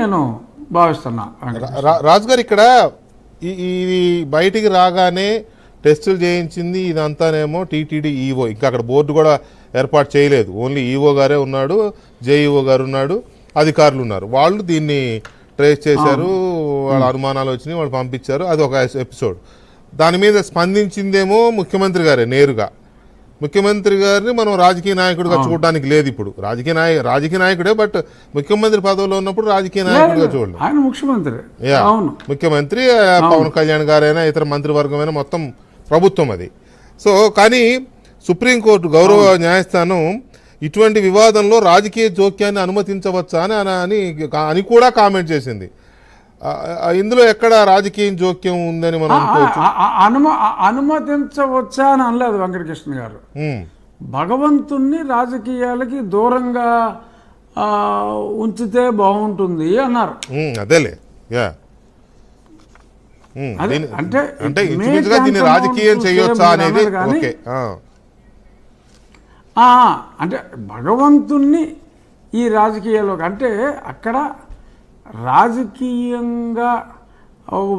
నేను భావిస్తున్నా. రాజు గారు ఇక్కడ ఇది బయటికి రాగానే టెస్టులు చేయించింది ఇదంతానేమో టీటీడీ ఈఓ, ఇంకా అక్కడ బోర్డు కూడా ఏర్పాటు చేయలేదు, ఓన్లీ ఈఓ గారే ఉన్నాడు, జేఈఓ గారు ఉన్నాడు, అధికారులు ఉన్నారు. వాళ్ళు దీన్ని ట్రేస్ చేశారు, వాళ్ళ అనుమానాలు వచ్చినాయి, వాళ్ళు పంపించారు, అది ఒక ఎపిసోడ్. దాని మీద స్పందించిందేమో ముఖ్యమంత్రి గారే నేరుగా. ముఖ్యమంత్రి గారిని మనం రాజకీయ నాయకుడిగా చూడడానికి లేదు ఇప్పుడు. రాజకీయ నాయకుడే, బట్ ముఖ్యమంత్రి పదవిలో ఉన్నప్పుడు రాజకీయ నాయకుడిగా చూడలేదు. ఆయన ముఖ్యమంత్రి, ముఖ్యమంత్రి పవన్ కళ్యాణ్ గారైనా ఇతర మంత్రివర్గమైనా మొత్తం ప్రభుత్వం అది. సో కానీ సుప్రీంకోర్టు గౌరవ న్యాయస్థానం ఇటువంటి వివాదంలో రాజకీయ జోక్యాన్ని అనుమతించవచ్చా అని కూడా కామెంట్ చేసింది. ఇందులో ఎక్కడ రాజకీయ జోక్యం ఉందని మనం అనుమతించవచ్చా అని అనలేదు వెంకటకృష్ణ గారు. భగవంతుణ్ణి రాజకీయాలకి దూరంగా ఉంచితే బాగుంటుంది అన్నారు. అదేలే, అంటే దీన్ని రాజకీయం చేయొచ్చా అనేది. అంటే భగవంతుణ్ణి ఈ రాజకీయాల్లోకి, అంటే అక్కడ రాజకీయంగా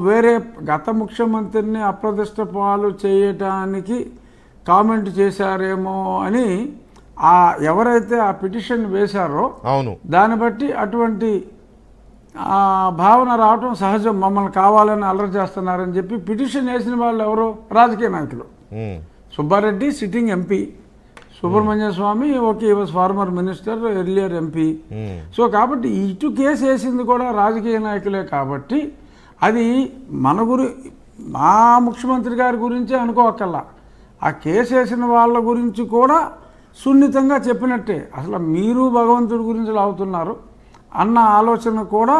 వేరే గత ముఖ్యమంత్రిని అప్రదిష్ట పాలు చేయటానికి కామెంట్ చేశారేమో అని ఎవరైతే ఆ పిటిషన్ వేశారో అవును దాన్ని బట్టి అటువంటి భావన రావటం సహజం. మమ్మల్ని కావాలని అల్లరి చేస్తున్నారని చెప్పి పిటిషన్ వేసిన వాళ్ళు ఎవరు? రాజకీయ నాయకులు. Subba Reddy sitting MP, Subramanian Swamy okay was former minister, earlier MP. So కాబట్టి ఇటు కేసు వేసింది కూడా రాజకీయ నాయకులే. కాబట్టి అది మా ముఖ్యమంత్రి గారి గురించే అనుకోవక్కల్లా, ఆ కేసు వేసిన వాళ్ళ గురించి కూడా సున్నితంగా చెప్పినట్టే. అసలు మీరు భగవంతుడి గురించి లాగుతున్నారు అన్న ఆలోచన కూడా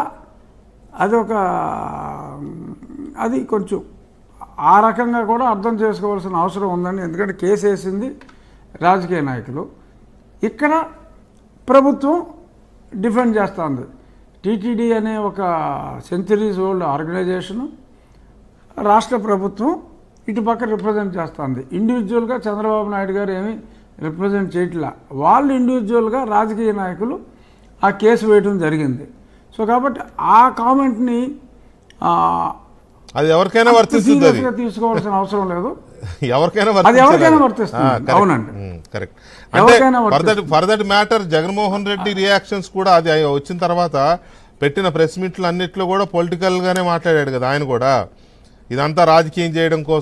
అది కొంచెం ఆ రకంగా కూడా అర్థం చేసుకోవాల్సిన అవసరం ఉందండి. ఎందుకంటే కేసు వేసింది రాజకీయ నాయకులు, ఇక్కడ ప్రభుత్వం డిఫెండ్ చేస్తుంది. టీటీడీ అనే ఒక సెంచరీస్ ఓల్డ్ ఆర్గనైజేషను, రాష్ట్ర ప్రభుత్వం ఇటుపక్క రిప్రజెంట్ చేస్తుంది. ఇండివిజువల్గా చంద్రబాబు నాయుడు గారు ఏమీ రిప్రజెంట్ చేయట్లా, వాళ్ళు ఇండివిజువల్గా రాజకీయ నాయకులు ఆ కేసు వేయడం జరిగింది. సో కాబట్టి ఆ కామెంట్ని అది ఎవరికైనా తీసుకోవాల్సిన అవసరం లేదు, ఎవరికైనా వర్తిస్తుంది. అవునండి, correct. For that matter Jaganmohan Reddy reactions కూడా అది వచ్చిన తర్వాత పెట్టిన ప్రెస్ మీట్లు అన్నిట్లో కూడా పొలిటికల్ గానే మాట్లాడాడు కదా ఆయన కూడా. ఇదంతా రాజకీయం చేయడం కోసం